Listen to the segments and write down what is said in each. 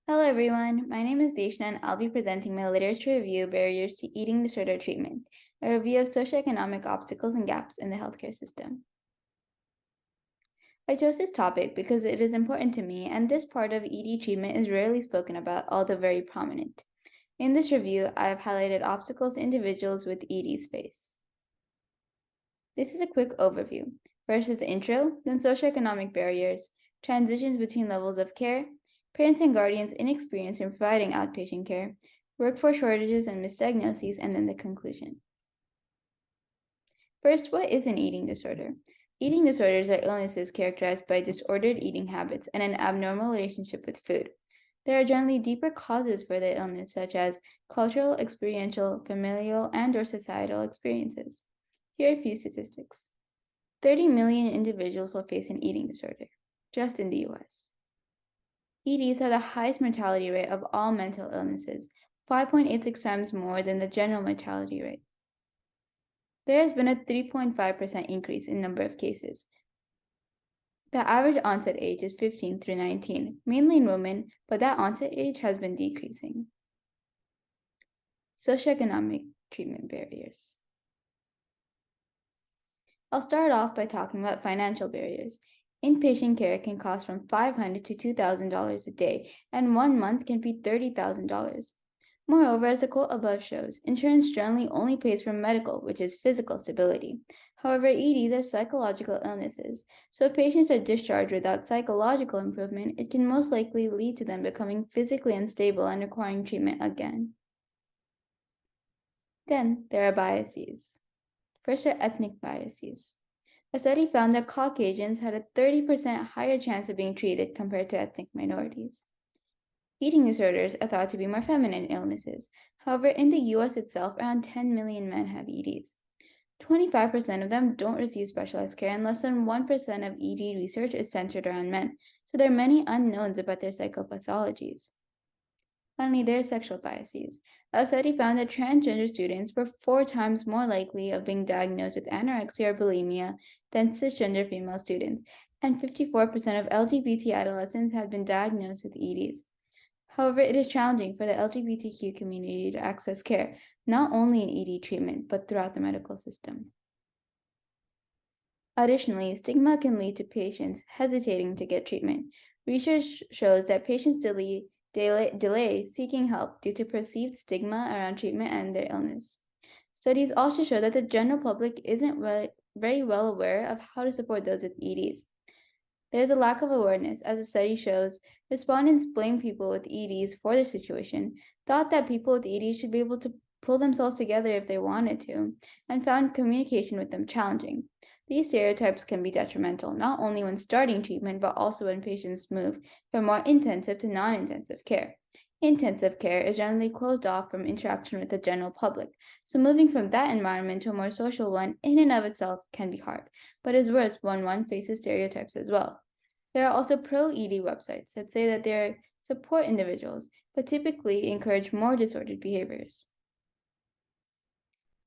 Hello everyone, my name is Deshna and I'll be presenting my literature review, Barriers to Eating Disorder Treatment, a review of socioeconomic obstacles and gaps in the healthcare system. I chose this topic because it is important to me and this part of ED treatment is rarely spoken about, although very prominent. In this review, I have highlighted obstacles individuals with EDs face. This is a quick overview. First is the intro, then socioeconomic barriers, transitions between levels of care, parents and guardians' inexperience in providing outpatient care, workforce shortages and misdiagnoses, and then the conclusion. First, what is an eating disorder? Eating disorders are illnesses characterized by disordered eating habits and an abnormal relationship with food. There are generally deeper causes for the illness, such as cultural, experiential, familial, and/or societal experiences. Here are a few statistics. 30 million individuals will face an eating disorder, just in the US. EDs have the highest mortality rate of all mental illnesses, 5.86 times more than the general mortality rate. There has been a 3.5% increase in number of cases. The average onset age is 15 through 19, mainly in women, but that onset age has been decreasing. Socioeconomic treatment barriers. I'll start off by talking about financial barriers. Inpatient care can cost from $500 to $2,000 a day, and 1 month can be $30,000. Moreover, as the quote above shows, insurance generally only pays for medical, which is physical stability. However, EDs are psychological illnesses, so if patients are discharged without psychological improvement, it can most likely lead to them becoming physically unstable and requiring treatment again. Then, there are biases. First are ethnic biases. A study found that Caucasians had a 30% higher chance of being treated compared to ethnic minorities. Eating disorders are thought to be more feminine illnesses. However, in the US itself, around 10 million men have EDs. 25% of them don't receive specialized care, and less than 1% of ED research is centered around men, so there are many unknowns about their psychopathologies. Finally, there are sexual biases. A study found that transgender students were 4 times more likely of being diagnosed with anorexia or bulimia than cisgender female students, and 54% of LGBT adolescents had been diagnosed with EDs. However, it is challenging for the LGBTQ community to access care, not only in ED treatment, but throughout the medical system. Additionally, stigma can lead to patients hesitating to get treatment. Research shows that patients delay seeking help due to perceived stigma around treatment and their illness. Studies also show that the general public isn't very well aware of how to support those with EDs. There's a lack of awareness, as the study shows. Respondents blame people with EDs for their situation, thought that people with EDs should be able to pull themselves together if they wanted to, and found communication with them challenging. These stereotypes can be detrimental, not only when starting treatment, but also when patients move from more intensive to non-intensive care. Intensive care is generally closed off from interaction with the general public, so moving from that environment to a more social one in and of itself can be hard, but is worse when one faces stereotypes as well. There are also pro-ED websites that say that they support individuals, but typically encourage more disordered behaviors.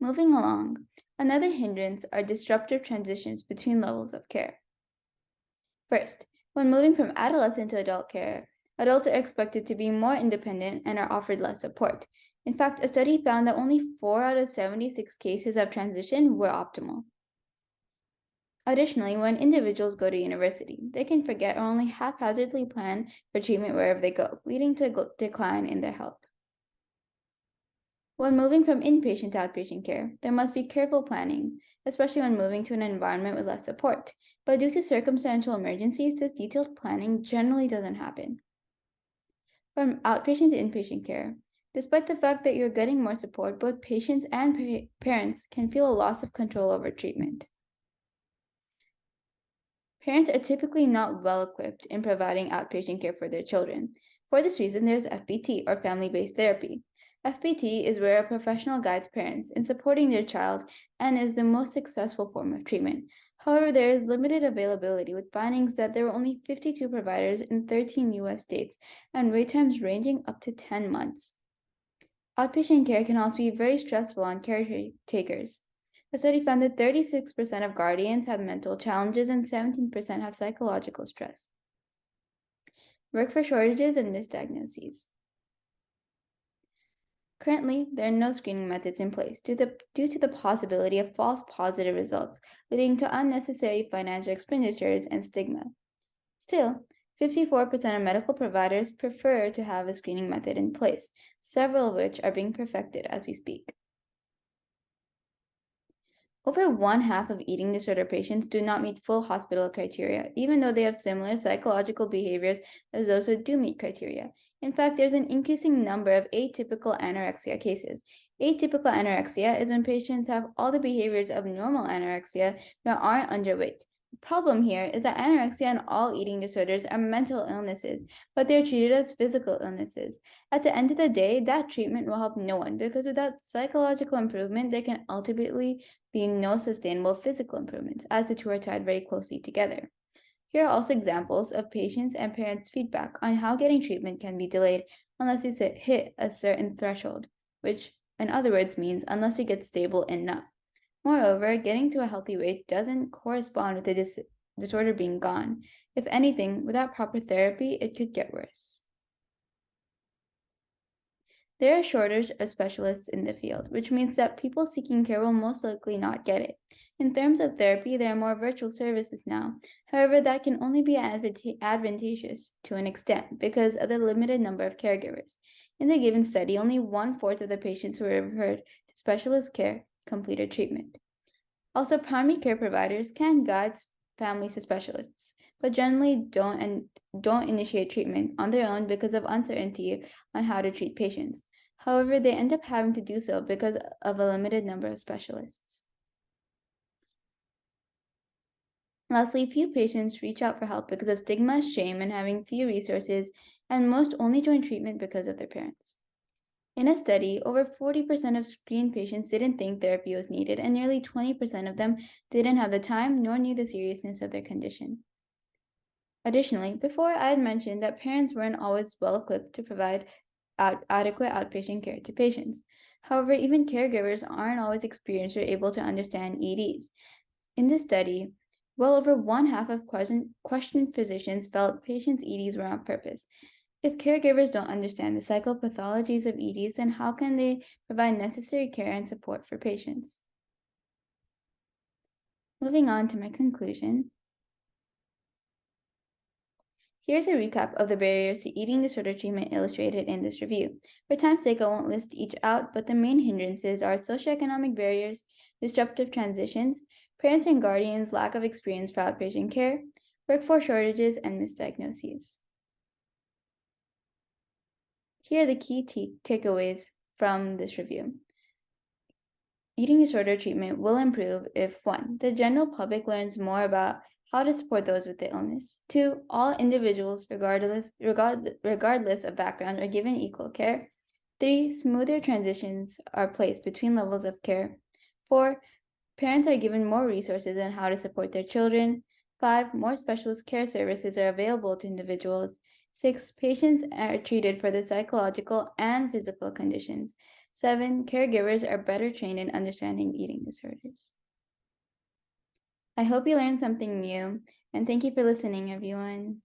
Moving along, another hindrance are disruptive transitions between levels of care. First, when moving from adolescent to adult care, adults are expected to be more independent and are offered less support. In fact, a study found that only 4 out of 76 cases of transition were optimal. Additionally, when individuals go to university, they can forget or only haphazardly plan for treatment wherever they go, leading to a decline in their health. When moving from inpatient to outpatient care, there must be careful planning, especially when moving to an environment with less support. But due to circumstantial emergencies, this detailed planning generally doesn't happen. From outpatient to inpatient care, despite the fact that you're getting more support, both patients and parents can feel a loss of control over treatment. Parents are typically not well equipped in providing outpatient care for their children. For this reason, there's FBT, or family-based therapy. FBT is where a professional guides parents in supporting their child and is the most successful form of treatment. However, there is limited availability, with findings that there were only 52 providers in 13 US states and wait times ranging up to 10 months. Outpatient care can also be very stressful on caretakers. A study found that 36% of guardians have mental challenges and 17% have psychological stress. Workforce shortages and misdiagnoses. Currently, there are no screening methods in place due to the possibility of false positive results, leading to unnecessary financial expenditures and stigma. Still, 54% of medical providers prefer to have a screening method in place, several of which are being perfected as we speak. Over one half of eating disorder patients do not meet full hospital criteria, even though they have similar psychological behaviors as those who do meet criteria. In fact, there's an increasing number of atypical anorexia cases. Atypical anorexia is when patients have all the behaviors of normal anorexia but aren't underweight. The problem here is that anorexia and all eating disorders are mental illnesses, but they're treated as physical illnesses. At the end of the day, that treatment will help no one because without psychological improvement, there can ultimately be no sustainable physical improvements, as the two are tied very closely together. Here are also examples of patients' and parents' feedback on how getting treatment can be delayed unless you hit a certain threshold, which in other words means unless you get stable enough. Moreover, getting to a healthy weight doesn't correspond with the disorder being gone. If anything, without proper therapy, it could get worse. There are a shortage of specialists in the field, which means that people seeking care will most likely not get it. In terms of therapy, there are more virtual services now. However, that can only be advantageous to an extent because of the limited number of caregivers. In the given study, only 1/4 of the patients who were referred to specialist care completed treatment. Also, primary care providers can guide families to specialists, but generally don't initiate treatment on their own because of uncertainty on how to treat patients. However, they end up having to do so because of a limited number of specialists. Lastly, few patients reach out for help because of stigma, shame, and having few resources, and most only join treatment because of their parents. In a study, over 40% of screened patients didn't think therapy was needed, and nearly 20% of them didn't have the time nor knew the seriousness of their condition. Additionally, before I had mentioned that parents weren't always well equipped to provide adequate outpatient care to patients. However, even caregivers aren't always experienced or able to understand EDs. In this study, well over one half of questioned physicians felt patients' EDs were on purpose. If caregivers don't understand the psychopathologies of EDs, then how can they provide necessary care and support for patients? Moving on to my conclusion. Here's a recap of the barriers to eating disorder treatment illustrated in this review. For time's sake, I won't list each out, but the main hindrances are socioeconomic barriers, disruptive transitions, parents and guardians' lack of experience for outpatient care, workforce shortages, and misdiagnoses. Here are the key takeaways from this review. Eating disorder treatment will improve if 1. The general public learns more about how to support those with the illness. 2. All individuals, regardless of background, are given equal care. 3. Smoother transitions are placed between levels of care. 4. Parents are given more resources on how to support their children. 5. More specialist care services are available to individuals. 6. Patients are treated for their psychological and physical conditions. 7. Caregivers are better trained in understanding eating disorders. I hope you learned something new, and thank you for listening, everyone.